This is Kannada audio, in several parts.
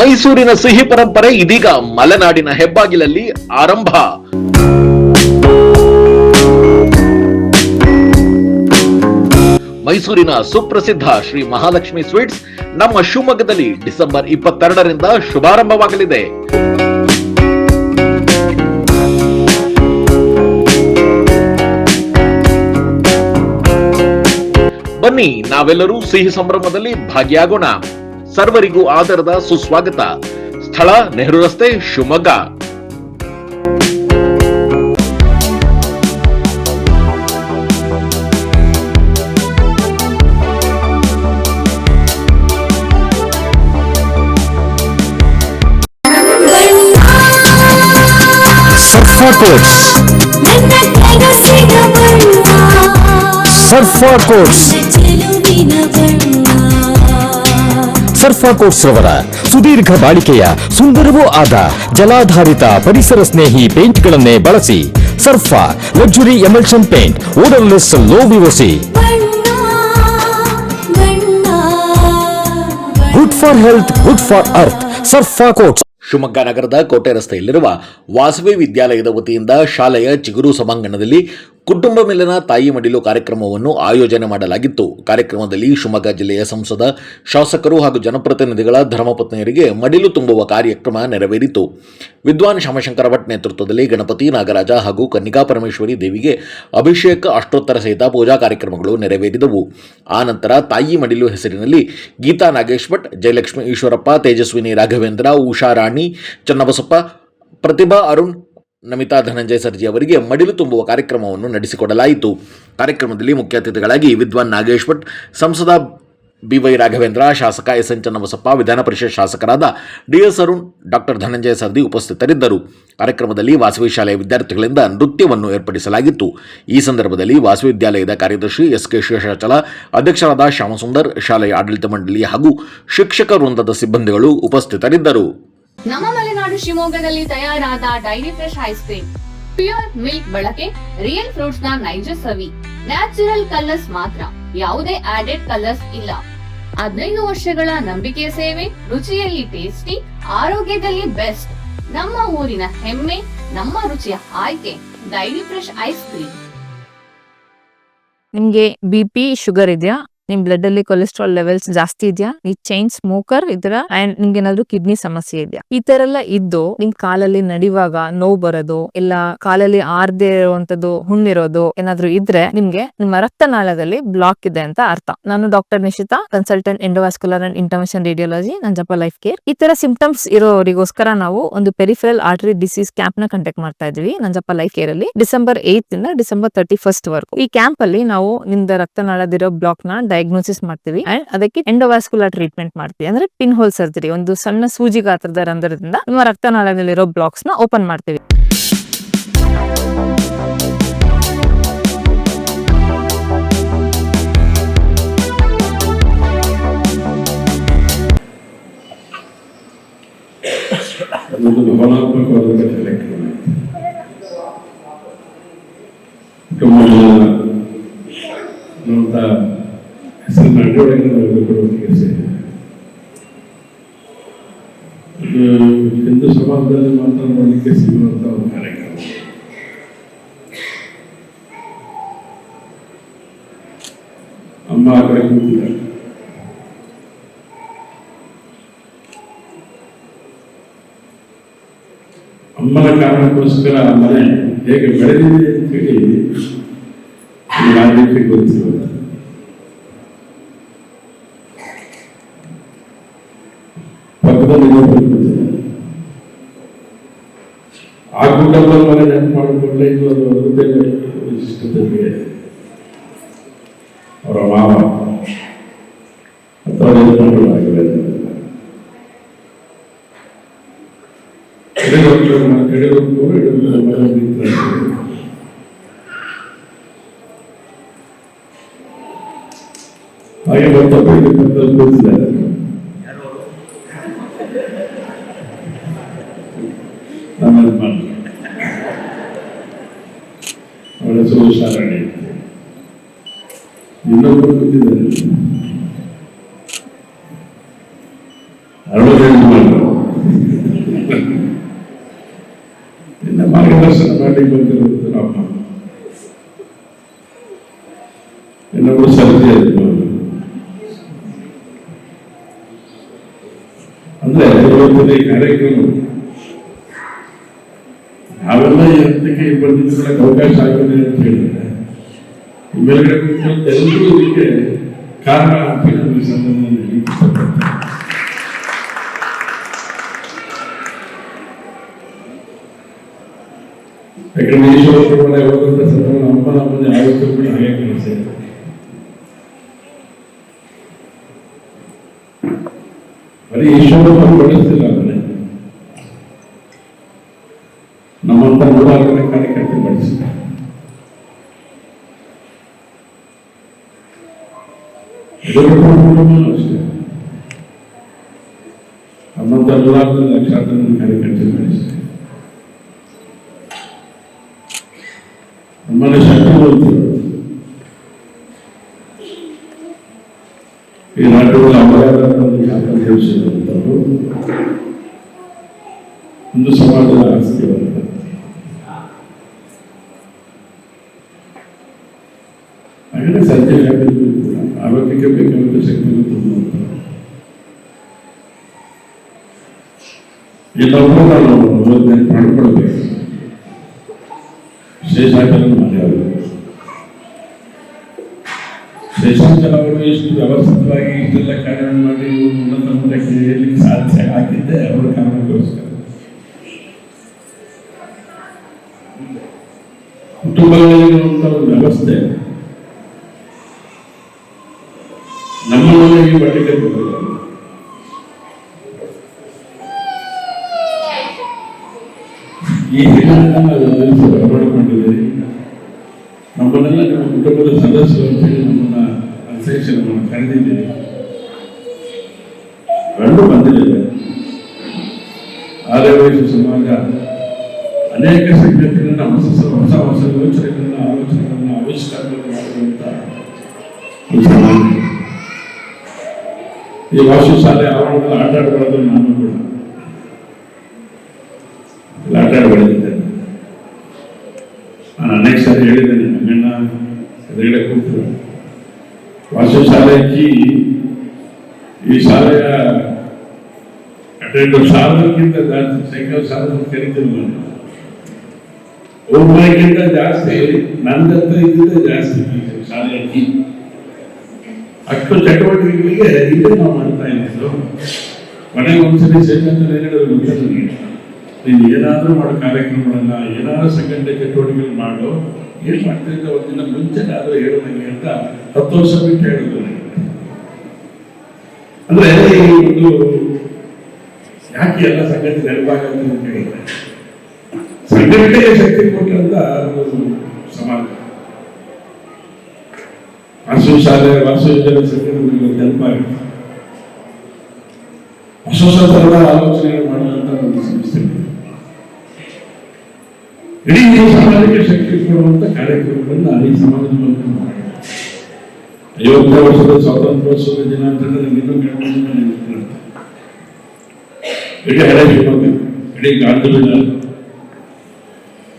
ಮೈಸೂರಿನ ಸಿಹಿ ಪರಂಪರೆ ಇದೀಗ ಮಲೆನಾಡಿನ ಹೆಬ್ಬಾಗಿಲಲ್ಲಿ ಆರಂಭ. ಮೈಸೂರಿನ ಸುಪ್ರಸಿದ್ಧ ಶ್ರೀ ಮಹಾಲಕ್ಷ್ಮಿ ಸ್ವೀಟ್ಸ್ ನಮ್ಮ ಶಿವಮೊಗ್ಗದಲ್ಲಿ ಡಿಸೆಂಬರ್ 22ರಿಂದ ಶುಭಾರಂಭವಾಗಲಿದೆ. ಬನ್ನಿ, ನಾವೆಲ್ಲರೂ ಸಿಹಿ ಸಂಭ್ರಮದಲ್ಲಿ ಭಾಗಿಯಾಗೋಣ. ಸರ್ವರಿಗೂ ಆದರದ ಸುಸ್ವಾಗತ. ಸ್ಥಳ ನೆಹರು ರಸ್ತೆ, ಶಿವಮೊಗ್ಗ. ಸರ್ಫಾ ಕೋಟ್ಸ್ ರವರ ಸುದೀರ್ಘ ಬಾಳಿಕೆಯ ಸುಂದರವೂ ಆದ ಜಲಾಧಾರಿತ ಪರಿಸರ ಸ್ನೇಹಿ ಪೇಂಟ್ಗಳನ್ನೇ ಬಳಸಿ. Surfa luxury emulsion paint, odourless, low VOC, good for health, good for earth. Surfa Coats. Shivamogga ನಗರದ ಕೋಟೆ ರಸ್ತೆಯಲ್ಲಿರುವ ವಾಸವಿ ವಿದ್ಯಾಲಯದ ವತಿಯಿಂದ ಶಾಲೆಯ ಚಿಗುರು ಸಭಾಂಗಣದಲ್ಲಿ ಕುಟುಂಬ ಮಿಲನ ತಾಯಿ ಮಡಿಲು ಕಾರ್ಯಕ್ರಮವನ್ನು ಆಯೋಜನೆ ಮಾಡಲಾಗಿತ್ತು. ಕಾರ್ಯಕ್ರಮದಲ್ಲಿ ಶಿವಮೊಗ್ಗ ಜಿಲ್ಲೆಯ ಸಂಸದ, ಶಾಸಕರು ಹಾಗೂ ಜನಪ್ರತಿನಿಧಿಗಳ ಧರ್ಮಪತ್ನಿಯರಿಗೆ ಮಡಿಲು ತುಂಬುವ ಕಾರ್ಯಕ್ರಮ ನೆರವೇರಿತು. ವಿದ್ವಾನ್ ಶ್ಯಾಮಶಂಕರ ಭಟ್ ನೇತೃತ್ವದಲ್ಲಿ ಗಣಪತಿ, ನಾಗರಾಜ ಹಾಗೂ ಕನ್ನಿಕಾ ಪರಮೇಶ್ವರಿ ದೇವಿಗೆ ಅಭಿಷೇಕ, ಅಷ್ಟೋತ್ತರ ಸಹಿತ ಪೂಜಾ ಕಾರ್ಯಕ್ರಮಗಳು ನೆರವೇರಿದವು. ಆ ನಂತರ ತಾಯಿ ಮಡಿಲು ಹೆಸರಿನಲ್ಲಿ ಗೀತಾ ನಾಗೇಶ್ ಭಟ್, ಜಯಲಕ್ಷ್ಮಿ ಈಶ್ವರಪ್ಪ, ತೇಜಸ್ವಿನಿ ರಾಘವೇಂದ್ರ, ಉಷಾ ರಾಣಿ, ಚನ್ನಬಸಪ್ಪ, ಪ್ರತಿಭಾ ಅರುಣ್, ನಮಿತಾ ಧನಂಜಯ ಸರ್ಜಿ ಅವರಿಗೆ ಮಡಿಲು ತುಂಬುವ ಕಾರ್ಯಕ್ರಮವನ್ನು ನಡೆಸಿಕೊಡಲಾಯಿತು. ಕಾರ್ಯಕ್ರಮದಲ್ಲಿ ಮುಖ್ಯ ಅತಿಥಿಗಳಾಗಿ ವಿದ್ವಾನ್ ನಾಗೇಶ್ ಭಟ್, ಸಂಸದ ಬಿವೈ ರಾಘವೇಂದ್ರ, ಶಾಸಕ ಎಸ್ಎನ್ ಚನ್ನಬಸಪ್ಪ, ವಿಧಾನ ಪರಿಷತ್ ಶಾಸಕರಾದ ಡಿಎಸ್ ಅರುಣ್, ಡಾಕ್ಟರ್ ಧನಂಜಯ ಸರ್ಜಿ ಉಪಸ್ಥಿತರಿದ್ದರು. ಕಾರ್ಯಕ್ರಮದಲ್ಲಿ ವಾಸವಿ ಶಾಲೆಯ ವಿದ್ಯಾರ್ಥಿಗಳಿಂದ ನೃತ್ಯವನ್ನು ಏರ್ಪಡಿಸಲಾಗಿತ್ತು. ಈ ಸಂದರ್ಭದಲ್ಲಿ ವಾಸವಿ ವಿದ್ಯಾಲಯದ ಕಾರ್ಯದರ್ಶಿ ಎಸ್ಕೆ ಶೇಷಾಚಲ, ಅಧ್ಯಕ್ಷರಾದ ಶ್ಯಾಮಸುಂದರ್, ಶಾಲೆಯ ಆಡಳಿತ ಮಂಡಳಿ ಹಾಗೂ ಶಿಕ್ಷಕ ವೃಂದದ ಸಿಬ್ಬಂದಿಗಳು ಉಪಸ್ಥಿತರಿದ್ದರು. ನಮ್ಮ ಮಲೆನಾಡು ಶಿವಮೊಗ್ಗದಲ್ಲಿ ತಯಾರಾದ dairy fresh ice cream, pure milk ಬಳಕೆ, ರಿಯಲ್ ಫ್ರೂಟ್ಸ್ ನ ನೈಜ ಸವಿ, ನ್ಯಾಚುರಲ್ ಕಲರ್ಸ್ ಮಾತ್ರ, ಯಾವುದೇ ಆಡೆಡ್ ಕಲರ್ಸ್ ಇಲ್ಲ. 15 ವರ್ಷಗಳ ನಂಬಿಕೆಯ ಸೇವೆ, ರುಚಿಯಲ್ಲಿ ಟೇಸ್ಟಿ, ಆರೋಗ್ಯದಲ್ಲಿ ಬೆಸ್ಟ್. ನಮ್ಮ ಊರಿನ ಹೆಮ್ಮೆ, ನಮ್ಮ ರುಚಿಯ ಆಯ್ಕೆ ಡೈರಿ ಫ್ರೆಶ್ ಐಸ್ ಕ್ರೀಮ್. ನಿಮ್ಗೆ BP, ಶುಗರ್ ಇದೆಯಾ? ನಿಮ್ ಬ್ಲಡ್ ಅಲ್ಲಿ ಕೊಲೆಸ್ಟ್ರಾಲ್ ಲೆವೆಲ್ಸ್ ಜಾಸ್ತಿ ಇದೆಯಾ? ಈ ಚೈನ್ ಸ್ಮೋಕರ್ ಇದ್ರ ಅಂಡ್ ನಿಮ್ಗೆ ಏನಾದ್ರು ಕಿಡ್ನಿ ಸಮಸ್ಯೆ ಇದೆಯಾ? ಈ ತರ ಎಲ್ಲ ಇದ್ದು ನಿಮ್ ಕಾಲಲ್ಲಿ ನಡೆಯುವಾಗ ನೋವು ಬರೋದು, ಇಲ್ಲ ಕಾಲಲ್ಲಿ ಆರ್ದೇ ಇರುವಂತದ್ದು ಹುಣ್ಣಿರೋದು ಏನಾದ್ರು ಇದ್ರೆ ನಿಮ್ಗೆ ನಿಮ್ಮ ರಕ್ತನಾಳದಲ್ಲಿ ಬ್ಲಾಕ್ ಇದೆ ಅಂತ ಅರ್ಥ. ನಾನು doctor Nishita, consultant endovascular and intervention radiology, Nanjappa Life Care. ಈ ತರ ಸಿಂಪ್ಟಮ್ಸ್ ಇರೋರಿಗೋಸ್ಕರ ನಾವು ಒಂದು ಪೆರಿಫೆರಲ್ ಆರ್ಟರಿ ಡಿಸೀಸ್ ಕ್ಯಾಂಪ್ ನ ಕಂಡಕ್ಟ್ ಮಾಡ್ತಾ ಇದೀವಿ ನಂಜಪ್ಪ ಲೈಫ್ ಕೇರ್ ಅಲ್ಲಿ ಡಿಸೆಂಬರ್ 8 ಇಂದ ಡಿಸೆಂಬರ್ 31 ವರೆಗೂ. ಈ ಕ್ಯಾಂಪ್ ಅಲ್ಲಿ ನಾವು ನಿಮ್ದ ರಕ್ತನಾಳದಿರೋ ಬ್ಲಾಕ್ ನ ಡಯಾಗ್ನೋಸಿಸ್ ಮಾಡ್ತೀವಿ ಅಂಡ್ ಅದಕ್ಕೆ ಎಂಡೋವಾಸ್ಕ್ಯುಲರ್ ಟ್ರೀಟ್ಮೆಂಟ್ ಮಾಡ್ತೀವಿ. ಅಂದ್ರೆ ಪಿನ್ ಹೋಲ್ ಸರ್ಜರಿ, ಒಂದು ಸಣ್ಣ ಸೂಜಿ ಗಾತ್ರದ ರಂಧ್ರದಿಂದ ನಿಮ್ಮ ರಕ್ತನಾಳದಲ್ಲಿರೋ ಬ್ಲಾಕ್ಸ್ ನ ಓಪನ್ ಮಾಡ್ತೀವಿ. ಹಿಂದೂ ಸಮಾಜದಲ್ಲಿ ಮಾತನಾಡಲಿಕ್ಕೆ ಸಿಗುವಂತಹ ಒಂದು ಕಾರ್ಯಕ್ರಮ. ಅಮ್ಮ ಆ ಕಡೆ ಕೂತಿದ್ದಾರೆ. ಅಮ್ಮನ ಕಾರಣಕ್ಕೋಸ್ಕರ ಮನೆ ಹೇಗೆ ಬೆಳೆದಿದೆ ಅಂತೇಳಿ ರಾಜ್ಯಕ್ಕೆ ಗೊತ್ತಿಲ್ಲ. ಆ ಕುಟುಂಬದ ಮನೆ ನೆನಪು ಮಾಡಿಕೊಂಡ್ರೆ ಇದು ಒಂದು ಅದ್ಭುತ ವಿಶಿಷ್ಟತೆಗೆ ಅವರ ಮಾವ ಅಥವಾ ಹಾಗೆ ಕೂತಿದ್ದಾರೆ. ಅವಳ ಸುಶಾರಣೆ ಇನ್ನೊಬ್ಬರು ಕೂತಿದ್ದಾರೆ. 65 ಮಾಡಿ ಬಂದಿರೋದು ನಮ್ಮ ಇನ್ನೊಬ್ಬರು ಸರ್ಜಿ ಅಂದ್ರೆ ಇವತ್ತಿನ ಈ ಕಾರ್ಯಕ್ರಮ ನಾವೆಲ್ಲ ಈ ಹಂತಕ್ಕೆ ಬಂದಿದ್ದಕ್ಕೆ ಅವಕಾಶ ಆಗಿದೆ ಅಂತ ಹೇಳಿದ್ರೆ ಮೇಲ್ಗಡೆ ಎಲ್ಲರೂ ಇದಕ್ಕೆ ಕಾರಣ ಅಂತ ನಾನು ಈ ಸಂದರ್ಭದಲ್ಲಿ ಇಷ್ಟಪಡ್ತೇನೆ. ಯಾಕಂದ್ರೆ ಈಶ್ವರ ಮನೆ ಹೋದಂತ ಸಂದರ್ಭ ಅಮ್ಮನ ಮುಂದೆ ಆವತ್ತು ಕೂಡ ಹಾಗೆ ಕೆಲಸ ಇದೆ. ಬರೀ ಈಶ್ವರ ಬಳಸ್ತಿಲ್ಲ ಅವರೇ, ನಮ್ಮಂತ 106 ಜನ ಕಾರ್ಯಕರ್ತರು ಬಳಸಿದ್ದಾರೆ. ಅಷ್ಟೇ ನಮ್ಮಂತ 106 ಲಕ್ಷಾಂತರ ಕಾರ್ಯಕರ್ತರು ಬಳಸಿದ್ದಾರೆ. ನಮ್ಮಲ್ಲಿ ಶಕ್ತಿವಂತರು ಈ ನಾಟಕದ ಅಪರಾಧವನ್ನು ದೇಶಿಸಿದಂಥವರು ಒಂದು ಸಮಾಜದ ಆಸ್ತಿಯವಲ್ಲ. ಹಾಗೆ ಸಂಜೆ ಹಾಕಿದ್ರು ಕೂಡ ಆರೋಗ್ಯಕ್ಕೆ ಬೇಕಾದ ಶಕ್ತಿಯನ್ನು ತುಂಬುವಂತ ಎಲ್ಲವನ್ನೂ ನಾವು ಮಾಡ್ಕೊಳ್ಬೇಕು. ಶೇಷಾಚಲ ಮಾಡ್ಯಾರು. ಶೇಷಾಚಲ ಅವರು ಇಷ್ಟು ವ್ಯವಸ್ಥಿತವಾಗಿ ಇಷ್ಟೆಲ್ಲ ಕಾರ್ಯವನ್ನು ಮಾಡಿ ಉನ್ನತ ಮಟ್ಟಕ್ಕೆ ಏರ್ಲಿಕ್ಕೆ ಸಾಧ್ಯ ಆಗಿದ್ದೆ ಅವರ ಕಾರಣಕ್ಕೋಸ್ಕರ. ಕುಟುಂಬದಲ್ಲಿರುವಂತಹ ಒಂದು ವ್ಯವಸ್ಥೆ ನಮ್ಮಲ್ಲಿ ಈ ಮಟ್ಟಿಗೆ ಬರಲ್ಲ. ಈ ಹಿರಿಯರನ್ನ ಬರಮಾಡಿಕೊಂಡಿದ್ದೀರಿ. ನಮ್ಮನ್ನೆಲ್ಲ ನಿಮ್ಮ ಕುಟುಂಬದ ಸದಸ್ಯರು ಅಂತ ಹೇಳಿ ನಮ್ಮನ್ನ ಅಧ್ಯಕ್ಷರನ್ನು ಕರೆದಿದ್ದೀರಿ. ಗಂಡು ಬಂದಿದ್ದೇವೆ. ಆರ್ಯವೈಶ್ಯ ಸಮಾಜ ಅನೇಕ ಸಂಗತಿಗಳನ್ನ ಹೊಸ ಹೊಸ ಯೋಚನೆಗಳನ್ನ ಆಲೋಚನೆಗಳನ್ನ ಆವಿಷ್ಕಾರಗಳನ್ನು ಮಾಡುವಂತ ಒಂದು ಸಮಾಜ. ಈ ವಾಸು ಶಾಲೆ ಆವರಣದಲ್ಲಿ ಆಟ ಆಡಬಾರ್ದು. ನಾನು ಕೂಡ ಆಟ ಆಡಬಾರ್ದಿದ್ದೇನೆ. ನಾನು ಅನೇಕ ಸಾರಿ ಹೇಳಿದ್ದೇನೆ. ನಮ್ಮಣ್ಣ ಎದುರುಗಡೆ ಕೂತು ವಾಸು ಶಾಲೆ ಈ ಶಾಲೆಯ ಅಟೆಂಡರ್ ಶಾಲೆಗಿಂತ ಜಾಸ್ತಿ ಸೈಕಲ್ ಶಾಲೆ ಕರೀತಿಲ್ಲ. ಒಬ್ಬರಿಗಿಂತ ಜಾಸ್ತಿ ನಂದಂತ ಇದ್ದಿದ್ದೆ ಜಾಸ್ತಿ ಶಾಲೆಯ ಅಷ್ಟು ಚಟುವಟಿಕೆಗಳಿಗೆ ಇದೇ ನಾವು ಮಾಡ್ತಾ ಇದ್ದು. ಮನೆಗೆ ಒಂದ್ಸರಿ ಸೇರಿದಂತ ಗೊತ್ತಿಲ್ಲ. ನೀನು ಏನಾದ್ರೂ ಮಾಡೋ ಕಾರ್ಯಕ್ರಮಗಳನ್ನ ಏನಾದ್ರೂ ಸಂಘಟನೆ ಚಟುವಟಿಕೆಗಳು ಮಾಡು, ಏನ್ ಮಾಡ್ತಿದ್ದ ಒಂದಿನ ಮುಂಚೆ ಆದ್ರೂ ಹೇಳು ನನಗೆ ಅಂತ 10 ವರ್ಷ ಬಿಟ್ಟು ಹೇಳಿದ್ರು ನನಗೆ. ಅಂದ್ರೆ ಈ ಒಂದು ಯಾಕೆ ಎಲ್ಲ ಸಂಘಟನೆ ನೆನಪಾಗತ್ತೆ ಅಂತ ಹೇಳಿದ್ರೆ ಸಂಘಟನೆಗೆ ಶಕ್ತಿ ಕೊಟ್ಟಂತ ಒಂದು ಸಮಾಜ. ವಾಸು ಶಾಲೆ ವಾಸು ಯೋಜನೆ ಸಂಘಟನೆ ನೆನಪಾಗುತ್ತೆ. ಹೊಸ ತರದ ಆಲೋಚನೆಗಳು ಮಾಡುವಂತ ಒಂದು ಸಂಸ್ಥೆ. ಇಡೀ ಸಮಾಜಕ್ಕೆ ಶಕ್ತಿ ಕೊಡುವಂತ ಕಾರ್ಯಕ್ರಮಗಳನ್ನ ಈ ಸಮಾಜದ ಮೂಲಕ ಮಾಡಿ 50 ವರ್ಷದ ಸ್ವಾತಂತ್ರ್ಯೋತ್ಸವದ ದಿನ ಅಂತ ನನಗೆ ಇನ್ನೂ ನೆನಪಿರುತ್ತೆ. ಇಡೀ ಹಳೆ ಶಿವಮೊಗ್ಗ, ಇಡೀ ಗಾಂಧಿಬೀಡ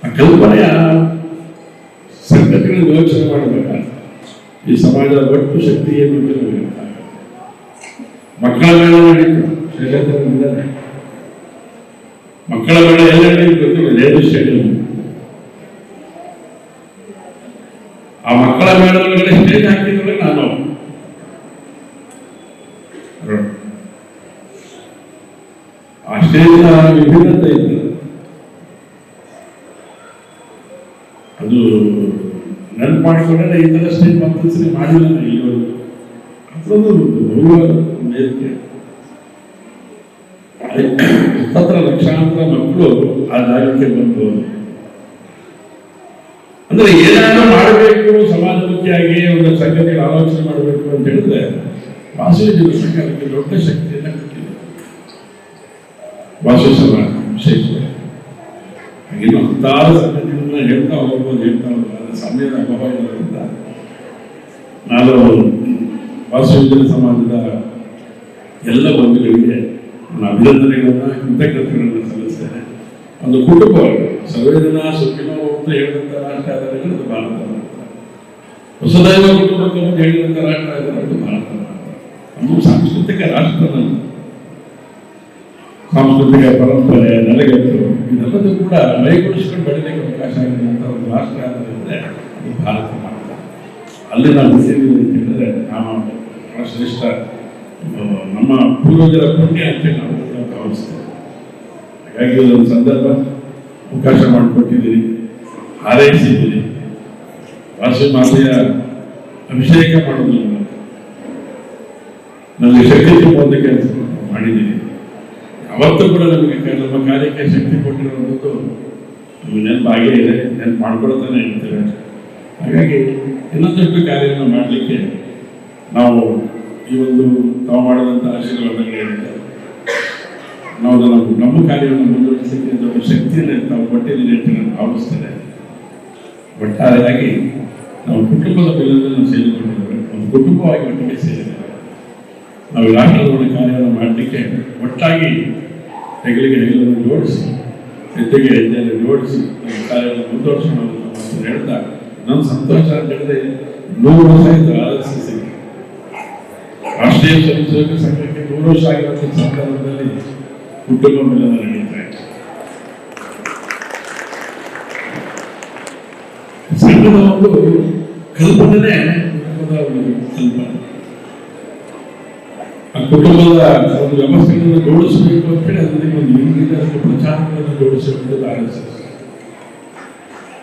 ಆ ಕಲ್ಪನೆಯ ಸಂಗತಿಗಳನ್ನು ಯೋಚನೆ ಮಾಡಬೇಕಾದ್ರೆ ಈ ಸಮಾಜದ ಒಟ್ಟು ಶಕ್ತಿ ಏನು ಅಂತ ನಮಗೆ ಮಕ್ಕಳ ಮೇಲೆ ನಡೀತು. ಮಕ್ಕಳ ಮೇಲೆ ಎಲ್ಲ ಗೊತ್ತಿಲ್ಲ. ನೇರು ಸ್ಟೇಡಿಯಂ ಆ ಮಕ್ಕಳ ಮೇಳಗಳಿಗೆ ಸ್ಟೇಜ್ ಹಾಕಿದ್ರೆ ನಾನು ಆ ಸ್ಟೇಜಿನ ವಿಭಿನ್ನತೆ ಇತ್ತು. ಅದು ನೆನಪು ಮಾಡಿಕೊಂಡ್ರೆ ಈ ತರ ಸ್ಟೇಜ್ ಮತ್ತೊಂದ್ಸರಿ ಮಾಡಿಲ್ಲ ಇವರು. ಅದೊಂದು ಮೇಲಿಕೆ 20 ಲಕ್ಷಾಂತರ ಮಕ್ಕಳು ಆ ಜಾಗಕ್ಕೆ ಬಂದು ಅಂದ್ರೆ ಏನಾದ್ರೂ ಮಾಡಬೇಕು ಸಮಾಜಮುಖಿಯಾಗಿ ಒಂದು ಸಂಗತಿಗಳ ಆಲೋಚನೆ ಮಾಡಬೇಕು ಅಂತ ಹೇಳಿದ್ರೆ ವಾಸು ಜನಸಂಘ ಅದಕ್ಕೆ ದೊಡ್ಡ ಶಕ್ತಿಯನ್ನ ಕೊಟ್ಟಿದೆ. ವಾಸು ಸಮಾಜ ವಿಶೇಷವಾಗಿ ಇನ್ನು ಹತ್ತಾರು ಸಂಗತಿಗಳನ್ನ ಹೇಳ್ತಾ ಹೋಗ್ಬೋದು. ಸಮಯದ ಅಭಾವ ಇರೋದ್ರಿಂದ ನಾನು ವಾಸು ಜನ ಸಮಾಜದ ಎಲ್ಲ ಬಂಧುಗಳಿಗೆ ನನ್ನ ಅಭಿನಂದನೆಗಳನ್ನ ಕೃತಜ್ಞತೆಗಳನ್ನ ಸಲ್ಲಿಸ್ತೇನೆ. ಒಂದು ಕುಟುಂಬ ಸರ್ವೇ ಜನ ಸುಖಿನೋ ಅಂತ ಹೇಳಿದಂಥ ರಾಷ್ಟ್ರ ಆದರೆ ಅದು ಭಾರತ ಮಾತ್ರ. ವಸುಧೈವ ಕುಟುಂಬಕಂ ಅಂತ ಹೇಳಿದಂಥ ರಾಷ್ಟ್ರ ಆದರೆ ಅದು ಭಾರತ ಮಾತ್ರ. ನಮ್ಮ ಸಾಂಸ್ಕೃತಿಕ ರಾಷ್ಟ್ರ, ಸಾಂಸ್ಕೃತಿಕ ಪರಂಪರೆ, ನೆಲೆಗಟ್ಟು ಇದೆಲ್ಲದೂ ಕೂಡ ಮೈಗೂಡಿಸ್ಕೊಂಡು ಬೆಳೀಲಿಕ್ಕೆ ಅವಕಾಶ ಆಗಿರುವಂಥ ಒಂದು ರಾಷ್ಟ್ರ ಅಂದರೆ ಅದು ಭಾರತ ಮಾತ್ರ. ಅಲ್ಲಿ ನಾವು ಬಿಟ್ಟಿದ್ದೀವಿ ಅಂತ ಹೇಳಿದ್ರೆ ನಾವು ಬಹಳ ಶ್ರೇಷ್ಠ, ನಮ್ಮ ಪೂರ್ವಜರ ಪುಣ್ಯ ಅಂತ ನಾವು ಕೂಡ ಭಾವಿಸ್ತೇವೆ. ಹಾಗಾಗಿ ಒಂದು ಸಂದರ್ಭ ಅವಕಾಶ ಮಾಡಿಕೊಟ್ಟಿದ್ದೀರಿ, ಹಾರೈಸಿದ್ದೀರಿ. ವಾಸವಿ ಮಾತೆಯ ಅಭಿಷೇಕ ಮಾಡೋದ್ರ ಮೂಲಕ ನಮಗೆ ಶಕ್ತಿ ತುಂಬುವಂಥ ಕೆಲಸ ಮಾಡಿದ್ದೀರಿ. ಅವತ್ತು ಕೂಡ ನಮಗೆ ನಮ್ಮ ಕಾರ್ಯಕ್ಕೆ ಶಕ್ತಿ ಕೊಟ್ಟಿರುವಂಥದ್ದು ನಮಗೆ ನೆನಪಾಗೇ ಇದೆ, ನೆನಪು ಮಾಡ್ಕೊಳ್ತಾನೆ ಇರ್ತೇವೆ. ಹಾಗಾಗಿ ಇನ್ನೊಂದಷ್ಟು ಕಾರ್ಯವನ್ನು ಮಾಡಲಿಕ್ಕೆ ನಾವು ಈ ಒಂದು ತಾವು ಮಾಡಿದಂಥ ಆಶೀರ್ವಾದಗಳೇನಿದೆ ನಾವು ನಮ್ಮ ಕಾರ್ಯವನ್ನು ಮುಂದುವರಿಸಲಿಕ್ಕೆ ದೊಡ್ಡ ಶಕ್ತಿಯನ್ನು ತಾವು ಕೊಟ್ಟಿದ್ದೀರಿ ಅಂತ ನಾನು ಭಾವಿಸ್ತೇನೆ. ಒಟ್ಟಾರೆಯಾಗಿ ನಾವು ಕುಟುಂಬದ ಬೆಲೆಯನ್ನು ನಾವು ಸೇರಿಕೊಂಡಿದ್ದೇವೆ, ಒಂದು ಕುಟುಂಬವಾಗಿ ಒಟ್ಟಿಗೆ ಸೇರಿದ್ದೇವೆ. ನಾವು ಈ ರಾಷ್ಟ್ರದ ಒಂದು ಕಾರ್ಯವನ್ನು ಮಾಡಲಿಕ್ಕೆ ಒಟ್ಟಾಗಿ ಹೆಗಲಿಗೆ ಹೆಗಲನ್ನು ಜೋಡಿಸಿ, ಹೆಜ್ಜೆಗೆ ಹೆಜ್ಜೆಯನ್ನು ಜೋಡಿಸಿ ನಮ್ಮ ಕಾರ್ಯವನ್ನು ಮುಂದುವರಿಸೋಣ ಅಂತ ಹೇಳ್ತಾ ನನ್ನ ಸಂತೋಷ ಅಂತ ಹೇಳಿದ್ರೆ 100 ವರ್ಷ ಆಯಿತು RSS ರಾಷ್ಟ್ರೀಯ ಸ್ವಯಂ ಸೇವಕ ಸಂಘಕ್ಕೆ 100 ವರ್ಷ ಆಗಿರುವಂಥ ಸಂದರ್ಭದಲ್ಲಿ ಕುಟುಂಬ ಮಿಲನ ನಡೀತಾ ಇತ್ತು. ಸಂಘದ ಒಂದು ಕಲ್ಪನೆ ಕುಟುಂಬದ ಒಂದು ಕಲ್ಪನೆ, ಆ ಕುಟುಂಬದ ಒಂದು ವ್ಯವಸ್ಥೆಗಳನ್ನು ಜೋಡಿಸಬೇಕು ಅಂತ ಹೇಳಿ ಅದಕ್ಕೆ ಒಂದು ಇಂಗ್ಲಿಷ್ ಪ್ರಚಾರಗಳನ್ನು ಜೋಡಿಸುವಂಥದ್ದು RSS.